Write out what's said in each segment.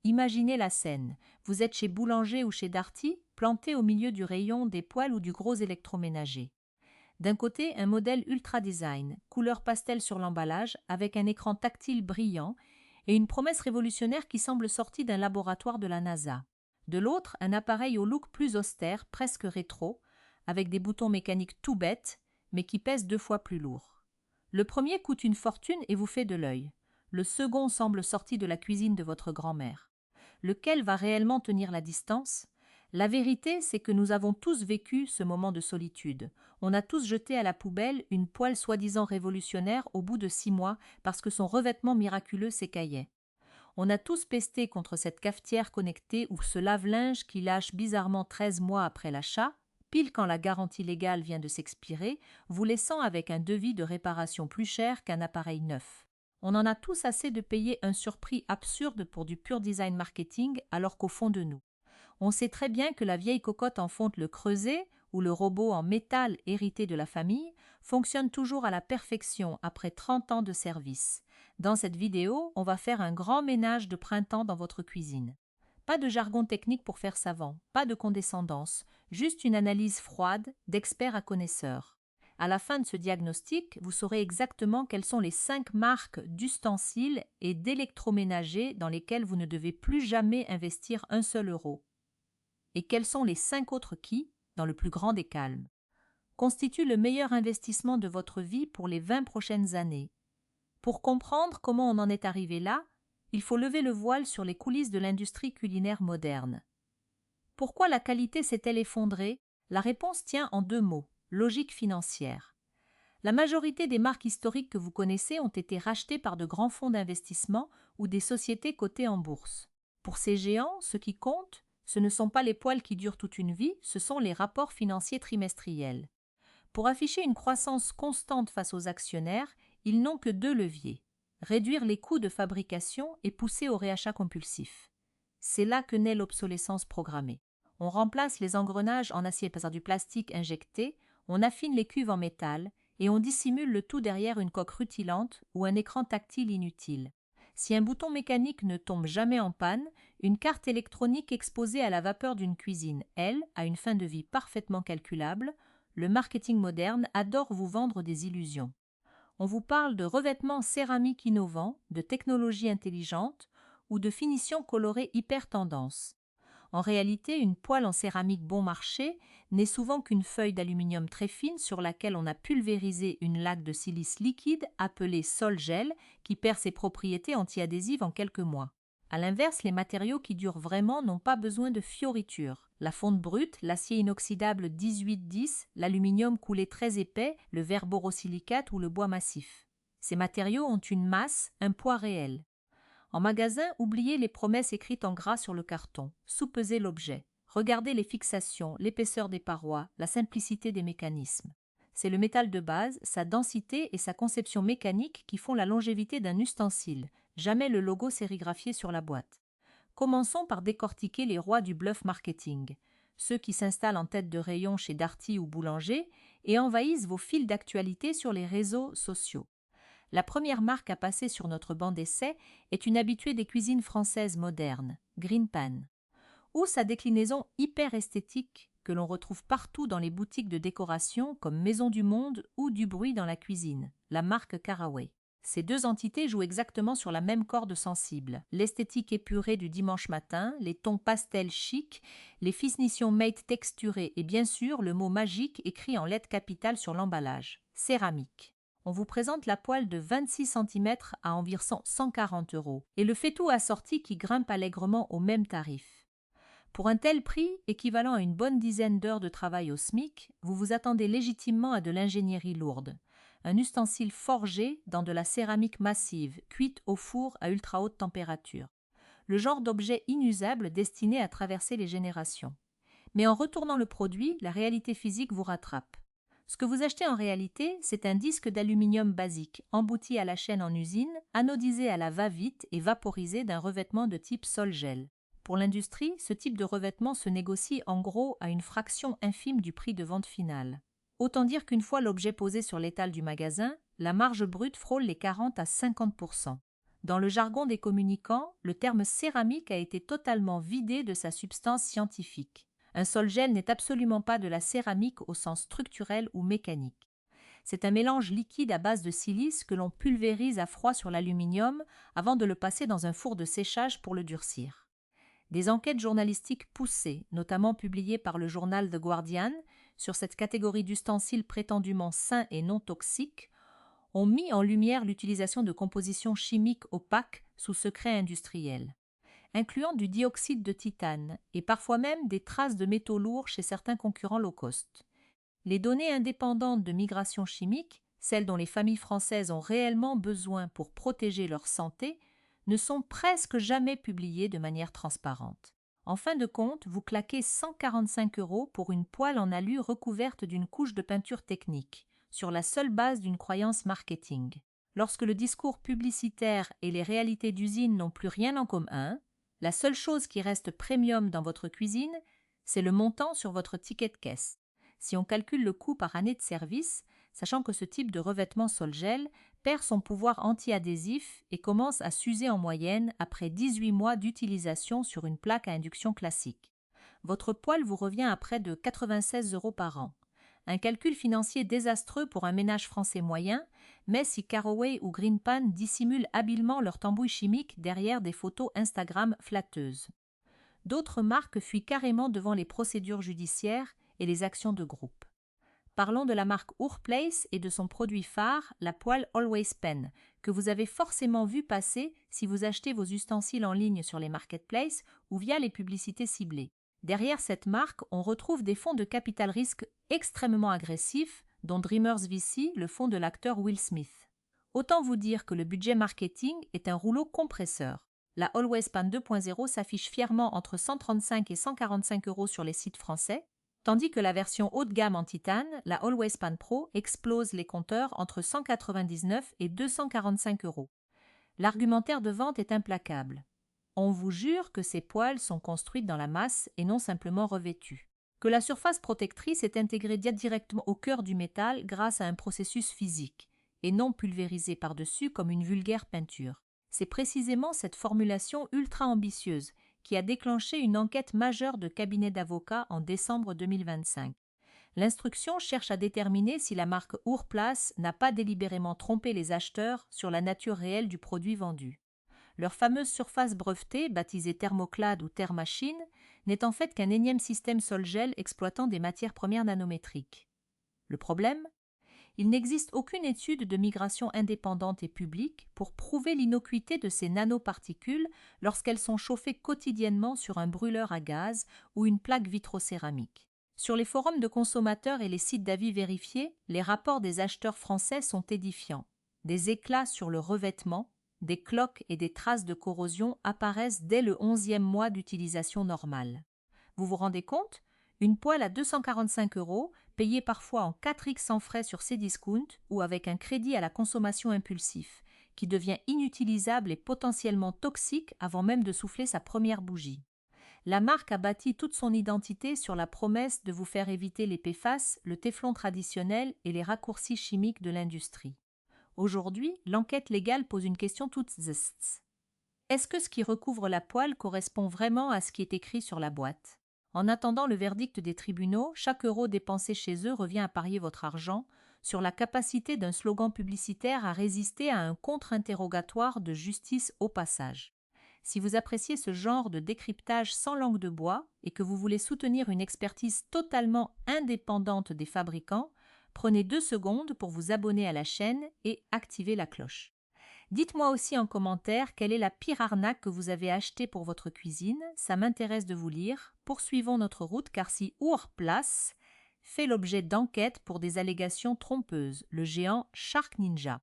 Imaginez la scène. Vous êtes chez Boulanger ou chez Darty, planté au milieu du rayon des poêles ou du gros électroménager. D'un côté, un modèle ultra design, couleur pastel sur l'emballage, avec un écran tactile brillant et une promesse révolutionnaire qui semble sortie d'un laboratoire de la NASA. De l'autre, un appareil au look plus austère, presque rétro, avec des boutons mécaniques tout bêtes, mais qui pèsent 2 fois plus lourd. Le premier coûte une fortune et vous fait de l'œil. Le second semble sorti de la cuisine de votre grand-mère. Lequel va réellement tenir la distance? La vérité, c'est que nous avons tous vécu ce moment de solitude. On a tous jeté à la poubelle une poêle soi-disant révolutionnaire au bout de 6 mois parce que son revêtement miraculeux s'écaillait. On a tous pesté contre cette cafetière connectée ou ce lave-linge qui lâche bizarrement 13 mois après l'achat, pile quand la garantie légale vient de s'expirer, vous laissant avec un devis de réparation plus cher qu'un appareil neuf. On en a tous assez de payer un surprix absurde pour du pur design marketing alors qu'au fond de nous, on sait très bien que la vieille cocotte en fonte Le Creuset ou le robot en métal hérité de la famille fonctionne toujours à la perfection après 30 ans de service. Dans cette vidéo, on va faire un grand ménage de printemps dans votre cuisine. Pas de jargon technique pour faire savant, pas de condescendance, juste une analyse froide d'expert à connaisseur. À la fin de ce diagnostic, vous saurez exactement quelles sont les 5 marques d'ustensiles et d'électroménagers dans lesquels vous ne devez plus jamais investir un seul euro. Et quels sont les 5 autres qui, dans le plus grand des calmes, constituent le meilleur investissement de votre vie pour les 20 prochaines années. Pour comprendre comment on en est arrivé là, il faut lever le voile sur les coulisses de l'industrie culinaire moderne. Pourquoi la qualité s'est-elle effondrée? La réponse tient en 2 mots, logique financière. La majorité des marques historiques que vous connaissez ont été rachetées par de grands fonds d'investissement ou des sociétés cotées en bourse. Pour ces géants, ce qui compte, ce ne sont pas les poêles qui durent toute une vie, ce sont les rapports financiers trimestriels. Pour afficher une croissance constante face aux actionnaires, ils n'ont que 2 leviers. Réduire les coûts de fabrication et pousser au réachat compulsif. C'est là que naît l'obsolescence programmée. On remplace les engrenages en acier par du plastique injecté, on affine les cuves en métal et on dissimule le tout derrière une coque rutilante ou un écran tactile inutile. Si un bouton mécanique ne tombe jamais en panne, une carte électronique exposée à la vapeur d'une cuisine, elle, a une fin de vie parfaitement calculable. Le marketing moderne adore vous vendre des illusions. On vous parle de revêtements céramiques innovants, de technologies intelligentes ou de finitions colorées hyper tendance. En réalité, une poêle en céramique bon marché n'est souvent qu'une feuille d'aluminium très fine sur laquelle on a pulvérisé une laque de silice liquide appelée Sol-Gel qui perd ses propriétés antiadhésives en quelques mois. A l'inverse, les matériaux qui durent vraiment n'ont pas besoin de fioritures. La fonte brute, l'acier inoxydable 1810, l'aluminium coulé très épais, le verre borosilicate ou le bois massif. Ces matériaux ont une masse, un poids réel. En magasin, oubliez les promesses écrites en gras sur le carton. Soupesez l'objet. Regardez les fixations, l'épaisseur des parois, la simplicité des mécanismes. C'est le métal de base, sa densité et sa conception mécanique qui font la longévité d'un ustensile, jamais le logo sérigraphié sur la boîte. Commençons par décortiquer les rois du bluff marketing, ceux qui s'installent en tête de rayon chez Darty ou Boulanger et envahissent vos fils d'actualité sur les réseaux sociaux. La première marque à passer sur notre banc d'essai est une habituée des cuisines françaises modernes, Green Pan, ou sa déclinaison hyper esthétique que l'on retrouve partout dans les boutiques de décoration comme Maison du Monde ou du bruit dans la cuisine, la marque Caraway. Ces 2 entités jouent exactement sur la même corde sensible. L'esthétique épurée du dimanche matin, les tons pastels chics, les finitions mate texturées et bien sûr le mot magique écrit en lettres capitales sur l'emballage, céramique. On vous présente la poêle de 26 cm à environ 140 € et le fait-tout assorti qui grimpe allègrement au même tarif. Pour un tel prix, équivalent à une bonne dizaine d'heures de travail au SMIC, vous vous attendez légitimement à de l'ingénierie lourde. Un ustensile forgé dans de la céramique massive, cuite au four à ultra haute température. Le genre d'objet inusable destiné à traverser les générations. Mais en retournant le produit, la réalité physique vous rattrape. Ce que vous achetez en réalité, c'est un disque d'aluminium basique, embouti à la chaîne en usine, anodisé à la va-vite et vaporisé d'un revêtement de type Sol-Gel. Pour l'industrie, ce type de revêtement se négocie en gros à une fraction infime du prix de vente final. Autant dire qu'une fois l'objet posé sur l'étal du magasin, la marge brute frôle les 40 à 50%. Dans le jargon des communicants, le terme céramique a été totalement vidé de sa substance scientifique. Un sol-gel n'est absolument pas de la céramique au sens structurel ou mécanique. C'est un mélange liquide à base de silice que l'on pulvérise à froid sur l'aluminium avant de le passer dans un four de séchage pour le durcir. Des enquêtes journalistiques poussées, notamment publiées par le journal The Guardian, sur cette catégorie d'ustensiles prétendument sains et non toxiques, ont mis en lumière l'utilisation de compositions chimiques opaques sous secret industriel, incluant du dioxyde de titane et parfois même des traces de métaux lourds chez certains concurrents low cost. Les données indépendantes de migration chimique, celles dont les familles françaises ont réellement besoin pour protéger leur santé, ne sont presque jamais publiées de manière transparente. En fin de compte, vous claquez 145 € pour une poêle en alu recouverte d'une couche de peinture technique, sur la seule base d'une croyance marketing. Lorsque le discours publicitaire et les réalités d'usine n'ont plus rien en commun, la seule chose qui reste premium dans votre cuisine, c'est le montant sur votre ticket de caisse. Si on calcule le coût par année de service, sachant que ce type de revêtement sol-gel perd son pouvoir anti-adhésif et commence à s'user en moyenne après 18 mois d'utilisation sur une plaque à induction classique. Votre poêle vous revient à près de 96 € par an. Un calcul financier désastreux pour un ménage français moyen, mais si Caraway ou Greenpan dissimulent habilement leur tambouille chimique derrière des photos Instagram flatteuses. D'autres marques fuient carrément devant les procédures judiciaires et les actions de groupe. Parlons de la marque Urplace et de son produit phare, la poêle Always Pen, que vous avez forcément vu passer si vous achetez vos ustensiles en ligne sur les marketplaces ou via les publicités ciblées. Derrière cette marque, on retrouve des fonds de capital risque extrêmement agressifs, dont Dreamers VC, le fonds de l'acteur Will Smith. Autant vous dire que le budget marketing est un rouleau compresseur. La Always Pan 2.0 s'affiche fièrement entre 135 et 145 € sur les sites français, tandis que la version haut de gamme en titane, la Always Pan Pro, explose les compteurs entre 199 et 245 €. L'argumentaire de vente est implacable. On vous jure que ces poêles sont construites dans la masse et non simplement revêtues. Que la surface protectrice est intégrée directement au cœur du métal grâce à un processus physique, et non pulvérisée par-dessus comme une vulgaire peinture. C'est précisément cette formulation ultra ambitieuse qui a déclenché une enquête majeure de cabinet d'avocats en décembre 2025. L'instruction cherche à déterminer si la marque Urplace n'a pas délibérément trompé les acheteurs sur la nature réelle du produit vendu. Leur fameuse surface brevetée, baptisée Thermoclad ou Thermachine, n'est en fait qu'un énième système sol-gel exploitant des matières premières nanométriques. Le problème ? Il n'existe aucune étude de migration indépendante et publique pour prouver l'innocuité de ces nanoparticules lorsqu'elles sont chauffées quotidiennement sur un brûleur à gaz ou une plaque vitrocéramique. Sur les forums de consommateurs et les sites d'avis vérifiés, les rapports des acheteurs français sont édifiants. Des éclats sur le revêtement, des cloques et des traces de corrosion apparaissent dès le 11e mois d'utilisation normale. Vous vous rendez compte ? Une poêle à 245 €, payée parfois en 4x sans frais sur Cdiscount ou avec un crédit à la consommation impulsif, qui devient inutilisable et potentiellement toxique avant même de souffler sa première bougie. La marque a bâti toute son identité sur la promesse de vous faire éviter les PFAS, le téflon traditionnel et les raccourcis chimiques de l'industrie. Aujourd'hui, l'enquête légale pose une question toute zeste. Est-ce que ce qui recouvre la poêle correspond vraiment à ce qui est écrit sur la boîte ? En attendant le verdict des tribunaux, chaque euro dépensé chez eux revient à parier votre argent sur la capacité d'un slogan publicitaire à résister à un contre-interrogatoire de justice au passage. Si vous appréciez ce genre de décryptage sans langue de bois et que vous voulez soutenir une expertise totalement indépendante des fabricants, prenez 2 secondes pour vous abonner à la chaîne et activer la cloche. Dites-moi aussi en commentaire quelle est la pire arnaque que vous avez achetée pour votre cuisine, ça m'intéresse de vous lire. Poursuivons notre route car si Urplace fait l'objet d'enquêtes pour des allégations trompeuses, le géant Shark Ninja.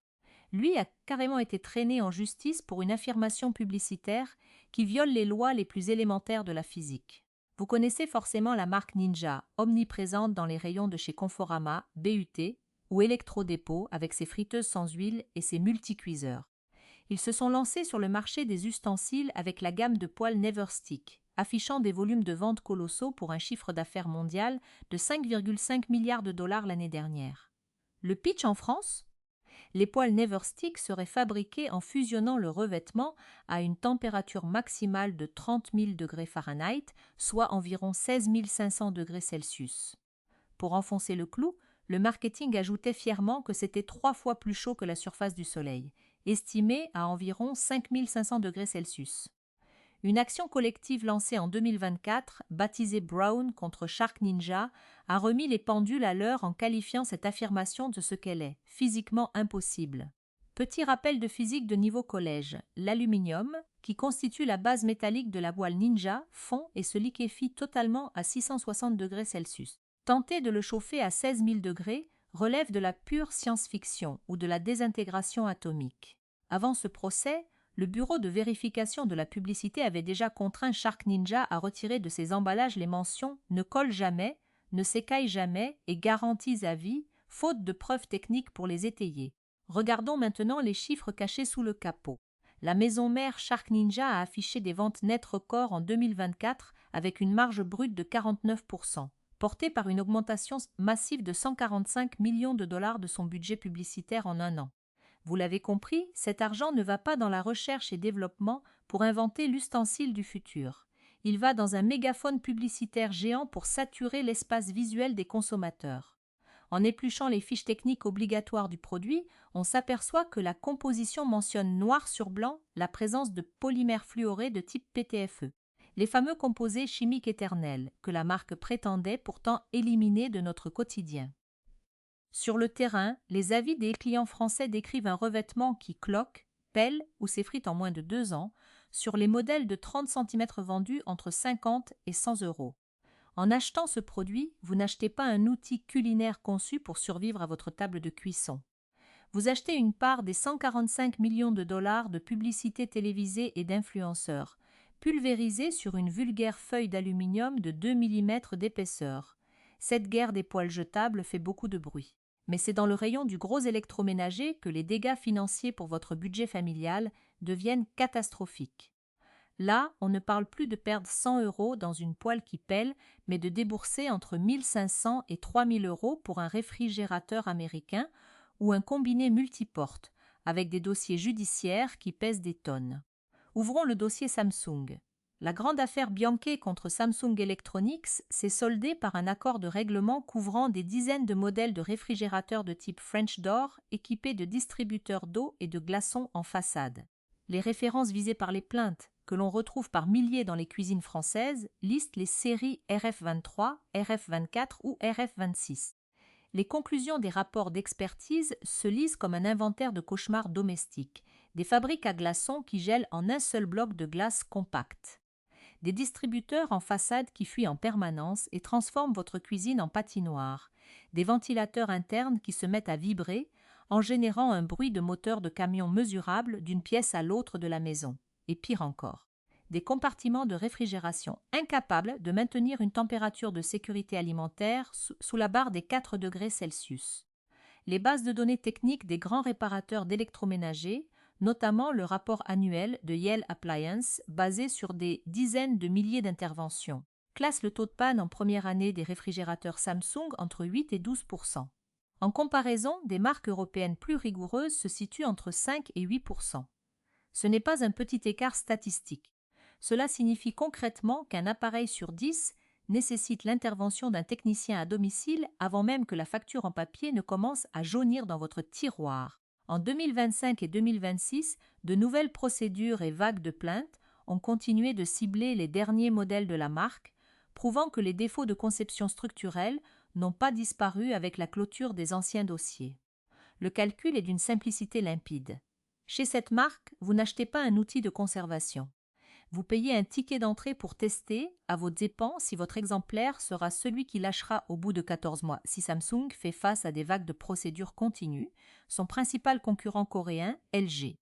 Lui a carrément été traîné en justice pour une affirmation publicitaire qui viole les lois les plus élémentaires de la physique. Vous connaissez forcément la marque Ninja, omniprésente dans les rayons de chez Conforama, BUT ou Electrodépôt avec ses friteuses sans huile et ses multicuiseurs. Ils se sont lancés sur le marché des ustensiles avec la gamme de poêles Neverstick, affichant des volumes de vente colossaux pour un chiffre d'affaires mondial de 5,5 milliards de dollars l'année dernière. Le pitch en France ? Les poêles Neverstick seraient fabriqués en fusionnant le revêtement à une température maximale de 30 000 degrés Fahrenheit, soit environ 16 500 degrés Celsius. Pour enfoncer le clou, le marketing ajoutait fièrement que c'était 3 fois plus chaud que la surface du Soleil, estimé à environ 5 500 degrés Celsius. Une action collective lancée en 2024, baptisée Brown contre Shark Ninja, a remis les pendules à l'heure en qualifiant cette affirmation de ce qu'elle est, physiquement impossible. Petit rappel de physique de niveau collège, l'aluminium, qui constitue la base métallique de la voile Ninja, fond et se liquéfie totalement à 660 degrés Celsius. Tenter de le chauffer à 16 000 degrés relève de la pure science-fiction ou de la désintégration atomique. Avant ce procès, le bureau de vérification de la publicité avait déjà contraint Shark Ninja à retirer de ses emballages les mentions « ne colle jamais »,« ne s'écaille jamais » et « garanties à vie », faute de preuves techniques pour les étayer. Regardons maintenant les chiffres cachés sous le capot. La maison mère Shark Ninja a affiché des ventes nettes records en 2024 avec une marge brute de 49%, portée par une augmentation massive de 145 millions de dollars de son budget publicitaire en un an. Vous l'avez compris, cet argent ne va pas dans la recherche et développement pour inventer l'ustensile du futur. Il va dans un mégaphone publicitaire géant pour saturer l'espace visuel des consommateurs. En épluchant les fiches techniques obligatoires du produit, on s'aperçoit que la composition mentionne noir sur blanc la présence de polymères fluorés de type PTFE, les fameux composés chimiques éternels que la marque prétendait pourtant éliminer de notre quotidien. Sur le terrain, les avis des clients français décrivent un revêtement qui cloque, pèle ou s'effrite en moins de 2 ans sur les modèles de 30 cm vendus entre 50 et 100 euros. En achetant ce produit, vous n'achetez pas un outil culinaire conçu pour survivre à votre table de cuisson. Vous achetez une part des 145 millions de dollars de publicité télévisée et d'influenceurs, pulvérisés sur une vulgaire feuille d'aluminium de 2 mm d'épaisseur. Cette guerre des poêles jetables fait beaucoup de bruit. Mais c'est dans le rayon du gros électroménager que les dégâts financiers pour votre budget familial deviennent catastrophiques. Là, on ne parle plus de perdre 100 euros dans une poêle qui pèle, mais de débourser entre 1 500 et 3 000 euros pour un réfrigérateur américain ou un combiné multiporte, avec des dossiers judiciaires qui pèsent des tonnes. Ouvrons le dossier Samsung. La grande affaire Bianchi contre Samsung Electronics s'est soldée par un accord de règlement couvrant des dizaines de modèles de réfrigérateurs de type French Door équipés de distributeurs d'eau et de glaçons en façade. Les références visées par les plaintes, que l'on retrouve par milliers dans les cuisines françaises, listent les séries RF23, RF24 ou RF26. Les conclusions des rapports d'expertise se lisent comme un inventaire de cauchemars domestiques, des fabriques à glaçons qui gèlent en un seul bloc de glace compact, des distributeurs en façade qui fuient en permanence et transforment votre cuisine en patinoire, des ventilateurs internes qui se mettent à vibrer en générant un bruit de moteur de camion mesurable d'une pièce à l'autre de la maison, et pire encore, des compartiments de réfrigération incapables de maintenir une température de sécurité alimentaire sous la barre des 4 degrés Celsius. Les bases de données techniques des grands réparateurs d'électroménager, notamment le rapport annuel de Yale Appliance, basé sur des dizaines de milliers d'interventions, classe le taux de panne en première année des réfrigérateurs Samsung entre 8 et 12%. En comparaison, des marques européennes plus rigoureuses se situent entre 5 et 8%. Ce n'est pas un petit écart statistique. Cela signifie concrètement qu'un appareil sur 10 nécessite l'intervention d'un technicien à domicile avant même que la facture en papier ne commence à jaunir dans votre tiroir. En 2025 et 2026, de nouvelles procédures et vagues de plaintes ont continué de cibler les derniers modèles de la marque, prouvant que les défauts de conception structurelle n'ont pas disparu avec la clôture des anciens dossiers. Le calcul est d'une simplicité limpide. Chez cette marque, vous n'achetez pas un outil de conservation. Vous payez un ticket d'entrée pour tester, à vos dépens, si votre exemplaire sera celui qui lâchera au bout de 14 mois si Samsung fait face à des vagues de procédures continues. Son principal concurrent coréen, LG,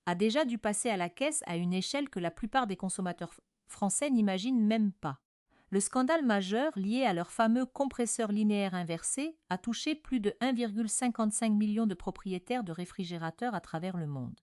a déjà dû passer à la caisse à une échelle que la plupart des consommateurs français n'imaginent même pas. Le scandale majeur lié à leur fameux compresseur linéaire inversé a touché plus de 1,55 million de propriétaires de réfrigérateurs à travers le monde.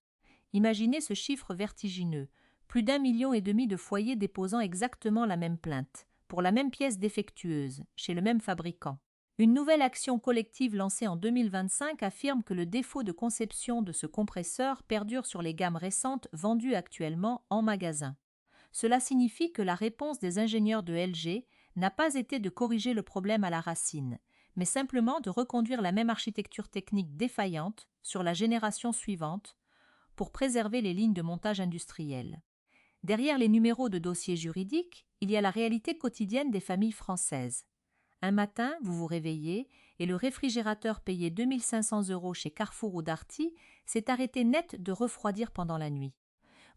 Imaginez ce chiffre vertigineux. Plus d'1,5 million de foyers déposant exactement la même plainte, pour la même pièce défectueuse, chez le même fabricant. Une nouvelle action collective lancée en 2025 affirme que le défaut de conception de ce compresseur perdure sur les gammes récentes vendues actuellement en magasin. Cela signifie que la réponse des ingénieurs de LG n'a pas été de corriger le problème à la racine, mais simplement de reconduire la même architecture technique défaillante sur la génération suivante pour préserver les lignes de montage industrielles. Derrière les numéros de dossiers juridiques, il y a la réalité quotidienne des familles françaises. Un matin, vous vous réveillez et le réfrigérateur payé 2 500 € chez Carrefour ou Darty s'est arrêté net de refroidir pendant la nuit.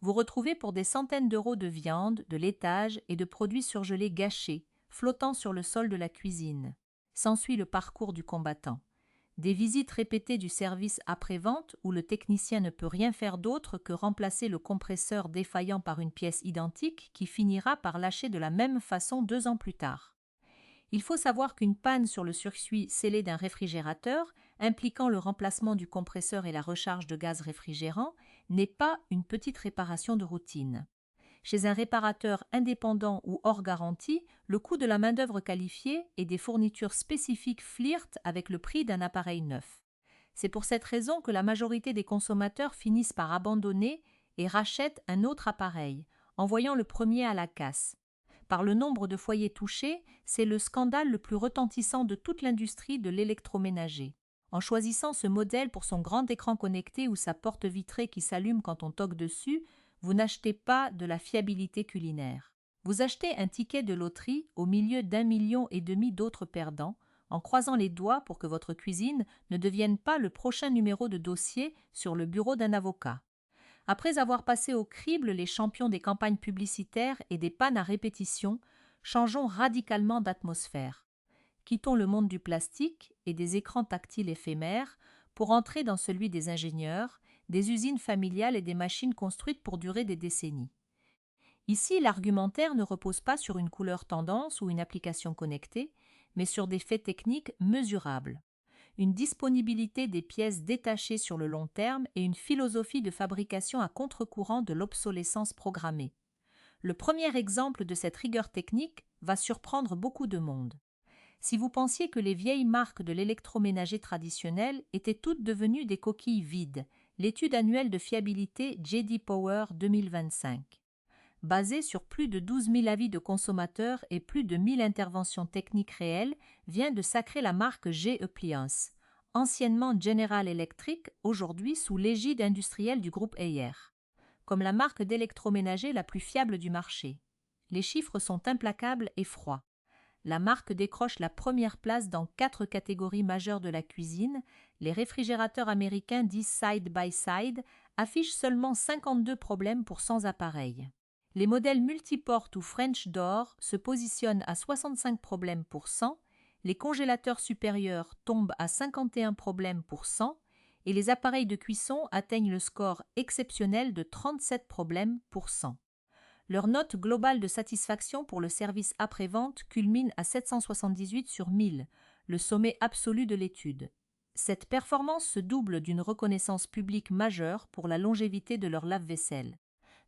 Vous retrouvez pour des centaines d'euros de viande, de laitage et de produits surgelés gâchés, flottant sur le sol de la cuisine. S'ensuit le parcours du combattant. Des visites répétées du service après-vente où le technicien ne peut rien faire d'autre que remplacer le compresseur défaillant par une pièce identique qui finira par lâcher de la même façon 2 ans plus tard. Il faut savoir qu'une panne sur le circuit scellé d'un réfrigérateur, impliquant le remplacement du compresseur et la recharge de gaz réfrigérant, n'est pas une petite réparation de routine. Chez un réparateur indépendant ou hors garantie, le coût de la main-d'œuvre qualifiée et des fournitures spécifiques flirtent avec le prix d'un appareil neuf. C'est pour cette raison que la majorité des consommateurs finissent par abandonner et rachètent un autre appareil, envoyant le premier à la casse. Par le nombre de foyers touchés, c'est le scandale le plus retentissant de toute l'industrie de l'électroménager. En choisissant ce modèle pour son grand écran connecté ou sa porte vitrée qui s'allume quand on toque dessus, vous n'achetez pas de la fiabilité culinaire. Vous achetez un ticket de loterie au milieu d'1,5 million d'autres perdants, en croisant les doigts pour que votre cuisine ne devienne pas le prochain numéro de dossier sur le bureau d'un avocat. Après avoir passé au crible les champions des campagnes publicitaires et des pannes à répétition, changeons radicalement d'atmosphère. Quittons le monde du plastique et des écrans tactiles éphémères pour entrer dans celui des ingénieurs, des usines familiales et des machines construites pour durer des décennies. Ici, l'argumentaire ne repose pas sur une couleur tendance ou une application connectée, mais sur des faits techniques mesurables. Une disponibilité des pièces détachées sur le long terme et une philosophie de fabrication à contre-courant de l'obsolescence programmée. Le premier exemple de cette rigueur technique va surprendre beaucoup de monde. Si vous pensiez que les vieilles marques de l'électroménager traditionnel étaient toutes devenues des coquilles vides, l'étude annuelle de fiabilité J.D. Power 2025. Basée sur plus de 12 000 avis de consommateurs et plus de 1000 interventions techniques réelles, vient de sacrer la marque GE Appliance, anciennement General Electric, aujourd'hui sous l'égide industrielle du groupe Haier, comme la marque d'électroménager la plus fiable du marché. Les chiffres sont implacables et froids. La marque décroche la première place dans 4 catégories majeures de la cuisine. Les réfrigérateurs américains dits side by side affichent seulement 52 problèmes pour 100 appareils. Les modèles multiportes ou French Door se positionnent à 65 problèmes pour 100, les congélateurs supérieurs tombent à 51 problèmes pour 100 et les appareils de cuisson atteignent le score exceptionnel de 37 problèmes pour 100. Leur note globale de satisfaction pour le service après-vente culmine à 778 sur 1000, le sommet absolu de l'étude. Cette performance se double d'une reconnaissance publique majeure pour la longévité de leur lave-vaisselle.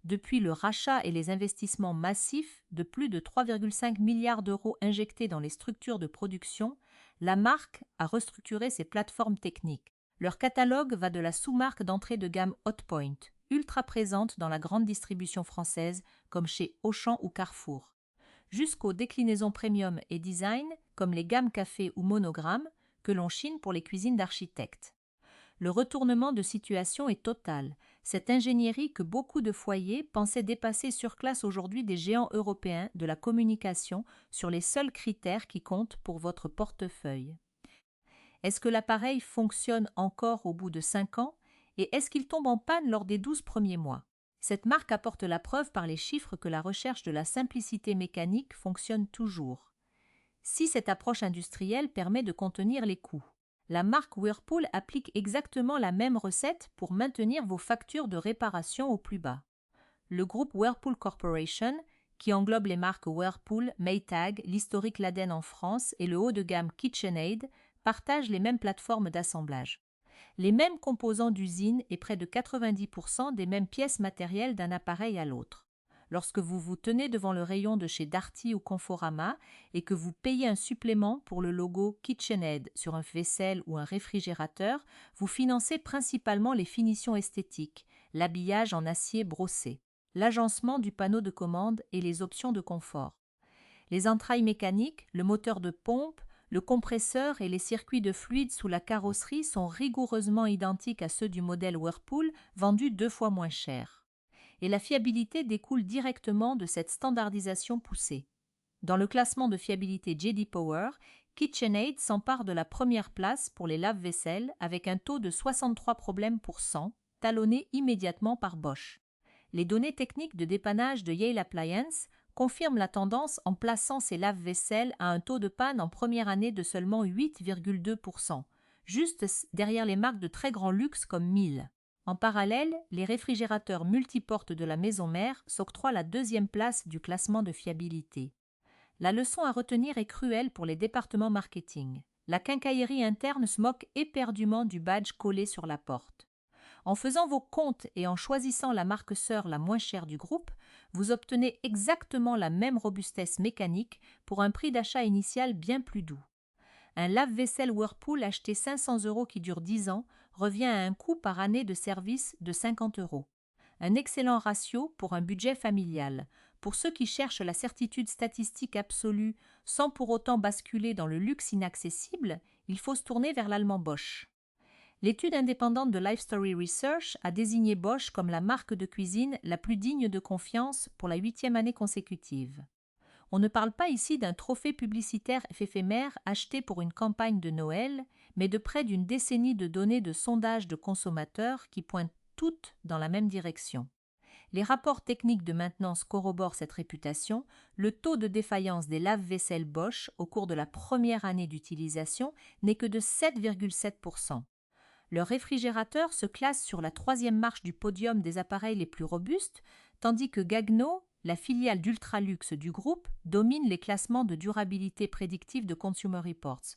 Depuis le rachat et les investissements massifs de plus de 3,5 milliards d'euros injectés dans les structures de production, la marque a restructuré ses plateformes techniques. Leur catalogue va de la sous-marque d'entrée de gamme Hotpoint, ultra présente dans la grande distribution française comme chez Auchan ou Carrefour, jusqu'aux déclinaisons premium et design comme les gammes café ou monogramme que l'on chine pour les cuisines d'architectes. Le retournement de situation est total. Cette ingénierie que beaucoup de foyers pensaient dépasser sur classe aujourd'hui des géants européens de la communication sur les seuls critères qui comptent pour votre portefeuille. Est-ce que l'appareil fonctionne encore au bout de 5 ans et est-ce qu'il tombe en panne lors des 12 premiers mois? Cette marque apporte la preuve par les chiffres que la recherche de la simplicité mécanique fonctionne toujours. Si cette approche industrielle permet de contenir les coûts. La marque Whirlpool applique exactement la même recette pour maintenir vos factures de réparation au plus bas. Le groupe Whirlpool Corporation, qui englobe les marques Whirlpool, Maytag, l'historique Laden en France et le haut de gamme KitchenAid, partage les mêmes plateformes d'assemblage. Les mêmes composants d'usine et près de 90% des mêmes pièces matérielles d'un appareil à l'autre. Lorsque vous vous tenez devant le rayon de chez Darty ou Conforama et que vous payez un supplément pour le logo KitchenAid sur un vaisselle ou un réfrigérateur, vous financez principalement les finitions esthétiques, l'habillage en acier brossé, l'agencement du panneau de commande et les options de confort. Les entrailles mécaniques, le moteur de pompe, le compresseur et les circuits de fluide sous la carrosserie sont rigoureusement identiques à ceux du modèle Whirlpool, vendu 2 fois moins cher. Et la fiabilité découle directement de cette standardisation poussée. Dans le classement de fiabilité J.D. Power, KitchenAid s'empare de la première place pour les lave-vaisselle avec un taux de 63 problèmes pour 100, talonné immédiatement par Bosch. Les données techniques de dépannage de Yale Appliance confirment la tendance en plaçant ces lave-vaisselle à un taux de panne en première année de seulement 8,2%, juste derrière les marques de très grand luxe comme Miele. En parallèle, les réfrigérateurs multiportes de la maison mère s'octroient la 2e place du classement de fiabilité. La leçon à retenir est cruelle pour les départements marketing. La quincaillerie interne se moque éperdument du badge collé sur la porte. En faisant vos comptes et en choisissant la marque sœur la moins chère du groupe, vous obtenez exactement la même robustesse mécanique pour un prix d'achat initial bien plus doux. Un lave-vaisselle Whirlpool acheté 500 € qui dure 10 ans revient à un coût par année de service de 50 €. Un excellent ratio pour un budget familial. Pour ceux qui cherchent la certitude statistique absolue sans pour autant basculer dans le luxe inaccessible, il faut se tourner vers l'allemand Bosch. L'étude indépendante de Life Story Research a désigné Bosch comme la marque de cuisine la plus digne de confiance pour la 8e année consécutive. On ne parle pas ici d'un trophée publicitaire éphémère acheté pour une campagne de Noël, mais de près d'une décennie de données de sondage de consommateurs qui pointent toutes dans la même direction. Les rapports techniques de maintenance corroborent cette réputation. Le taux de défaillance des lave-vaisselle Bosch au cours de la première année d'utilisation n'est que de 7,7%. Leur réfrigérateur se classe sur la 3e marche du podium des appareils les plus robustes, tandis que Gagno, la filiale d'Ultraluxe du groupe, domine les classements de durabilité prédictive de Consumer Reports.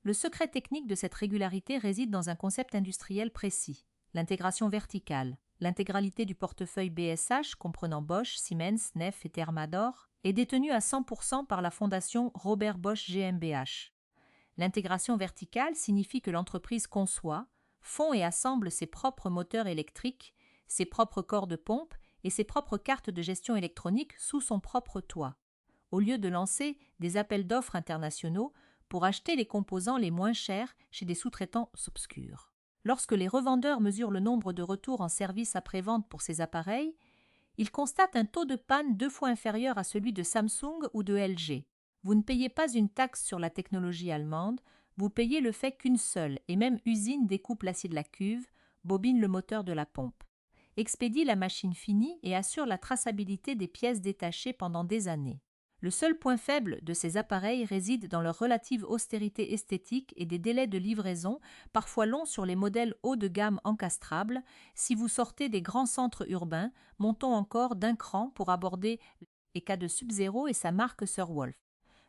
Le secret technique de cette régularité réside dans un concept industriel précis, l'intégration verticale. L'intégralité du portefeuille BSH, comprenant Bosch, Siemens, Neff et Thermador, est détenue à 100% par la fondation Robert Bosch GmbH. L'intégration verticale signifie que l'entreprise conçoit, fond et assemble ses propres moteurs électriques, ses propres corps de pompe et ses propres cartes de gestion électronique sous son propre toit, au lieu de lancer des appels d'offres internationaux pour acheter les composants les moins chers chez des sous-traitants obscurs. Lorsque les revendeurs mesurent le nombre de retours en service après-vente pour ces appareils, ils constatent un taux de panne 2 fois inférieur à celui de Samsung ou de LG. Vous ne payez pas une taxe sur la technologie allemande, vous payez le fait qu'une seule et même usine découpe l'acier de la cuve, bobine le moteur de la pompe, expédie la machine finie et assure la traçabilité des pièces détachées pendant des années. Le seul point faible de ces appareils réside dans leur relative austérité esthétique et des délais de livraison, parfois longs sur les modèles haut de gamme encastrables. Si vous sortez des grands centres urbains, montons encore d'un cran pour aborder les cas de Sub-Zero et sa marque Sir Wolf.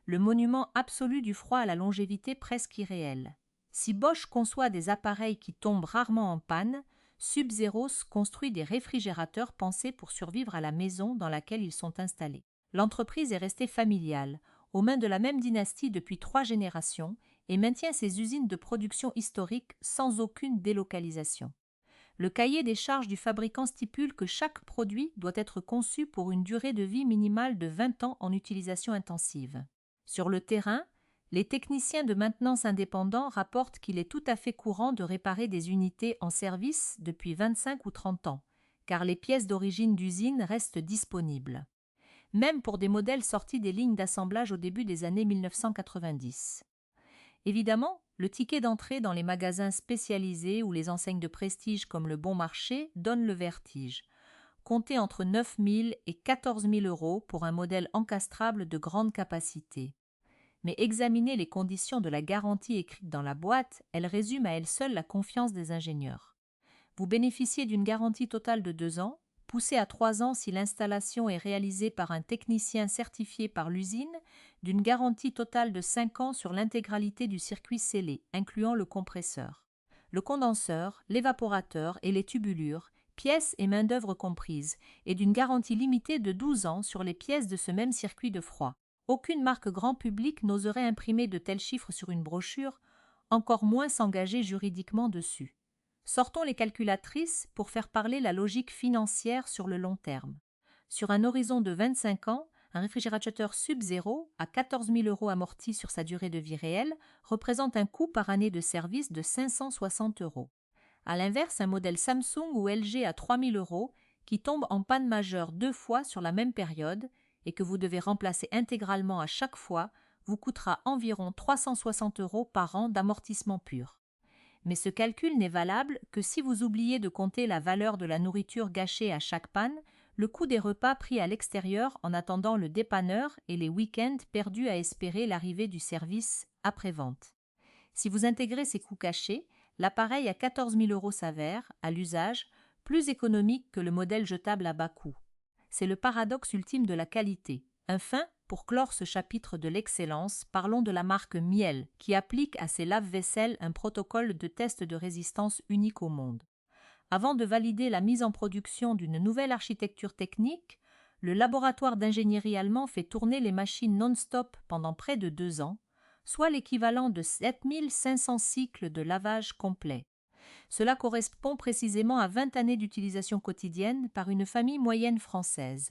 Le monument absolu du froid à la longévité presque irréelle. Si Bosch conçoit des appareils qui tombent rarement en panne, Sub-Zero construit des réfrigérateurs pensés pour survivre à la maison dans laquelle ils sont installés. L'entreprise est restée familiale, aux mains de la même dynastie depuis 3 générations, et maintient ses usines de production historiques sans aucune délocalisation. Le cahier des charges du fabricant stipule que chaque produit doit être conçu pour une durée de vie minimale de 20 ans en utilisation intensive. Sur le terrain, les techniciens de maintenance indépendants rapportent qu'il est tout à fait courant de réparer des unités en service depuis 25 ou 30 ans, car les pièces d'origine d'usine restent disponibles, même pour des modèles sortis des lignes d'assemblage au début des années 1990. Évidemment, le ticket d'entrée dans les magasins spécialisés ou les enseignes de prestige comme le Bon Marché donne le vertige. Comptez entre 9 000 et 14 000 € pour un modèle encastrable de grande capacité. Mais examinez les conditions de la garantie écrite dans la boîte, elle résume à elle seule la confiance des ingénieurs. Vous bénéficiez d'une garantie totale de 2 ans, poussée à 3 ans si l'installation est réalisée par un technicien certifié par l'usine, d'une garantie totale de 5 ans sur l'intégralité du circuit scellé, incluant le compresseur, le condenseur, l'évaporateur et les tubulures, pièces et main-d'œuvre comprises, et d'une garantie limitée de 12 ans sur les pièces de ce même circuit de froid. Aucune marque grand public n'oserait imprimer de tels chiffres sur une brochure, encore moins s'engager juridiquement dessus. Sortons les calculatrices pour faire parler la logique financière sur le long terme. Sur un horizon de 25 ans, un réfrigérateur Sub-Zero à 14 000 € amorti sur sa durée de vie réelle représente un coût par année de service de 560 €. A l'inverse, un modèle Samsung ou LG à 3 000 € qui tombe en panne majeure 2 fois sur la même période et que vous devez remplacer intégralement à chaque fois vous coûtera environ 360 € par an d'amortissement pur. Mais ce calcul n'est valable que si vous oubliez de compter la valeur de la nourriture gâchée à chaque panne, le coût des repas pris à l'extérieur en attendant le dépanneur et les week-ends perdus à espérer l'arrivée du service après-vente. Si vous intégrez ces coûts cachés, l'appareil à 14 000 € s'avère, à l'usage, plus économique que le modèle jetable à bas coût. C'est le paradoxe ultime de la qualité. Enfin, pour clore ce chapitre de l'excellence, parlons de la marque Miele, qui applique à ses lave-vaisselle un protocole de test de résistance unique au monde. Avant de valider la mise en production d'une nouvelle architecture technique, le laboratoire d'ingénierie allemand fait tourner les machines non-stop pendant près de 2 ans, soit l'équivalent de 7500 cycles de lavage complet. Cela correspond précisément à 20 années d'utilisation quotidienne par une famille moyenne française.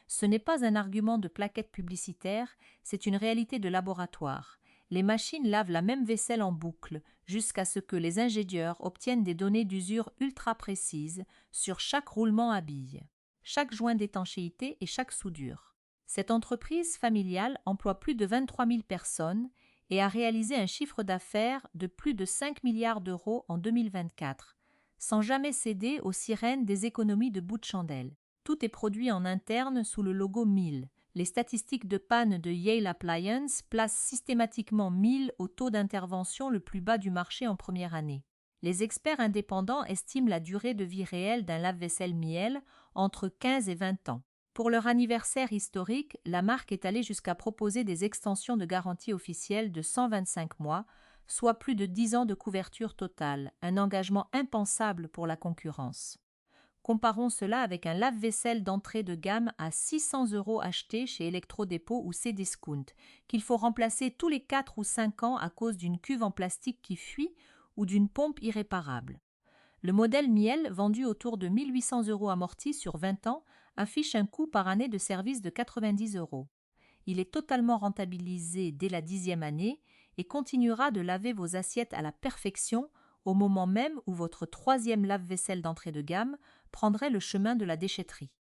Ce n'est pas un argument de plaquette publicitaire, c'est une réalité de laboratoire. Les machines lavent la même vaisselle en boucle, jusqu'à ce que les ingénieurs obtiennent des données d'usure ultra précises sur chaque roulement à billes, chaque joint d'étanchéité et chaque soudure. Cette entreprise familiale emploie plus de 23 000 personnes et a réalisé un chiffre d'affaires de plus de 5 milliards d'euros en 2024, sans jamais céder aux sirènes des économies de bout de chandelle. Tout est produit en interne sous le logo Miele. Les statistiques de panne de Yale Appliance placent systématiquement Miele au taux d'intervention le plus bas du marché en première année. Les experts indépendants estiment la durée de vie réelle d'un lave-vaisselle Miele entre 15 et 20 ans. Pour leur anniversaire historique, la marque est allée jusqu'à proposer des extensions de garantie officielle de 125 mois, soit plus de 10 ans de couverture totale, un engagement impensable pour la concurrence. Comparons cela avec un lave-vaisselle d'entrée de gamme à 600 € acheté chez Electrodépôt ou Cdiscount, qu'il faut remplacer tous les 4 ou 5 ans à cause d'une cuve en plastique qui fuit ou d'une pompe irréparable. Le modèle Miele, vendu autour de 1 800 € amorti sur 20 ans, affiche un coût par année de service de 90 €. Il est totalement rentabilisé dès la 10e année et continuera de laver vos assiettes à la perfection au moment même où votre 3e lave-vaisselle d'entrée de gamme prendrait le chemin de la déchetterie.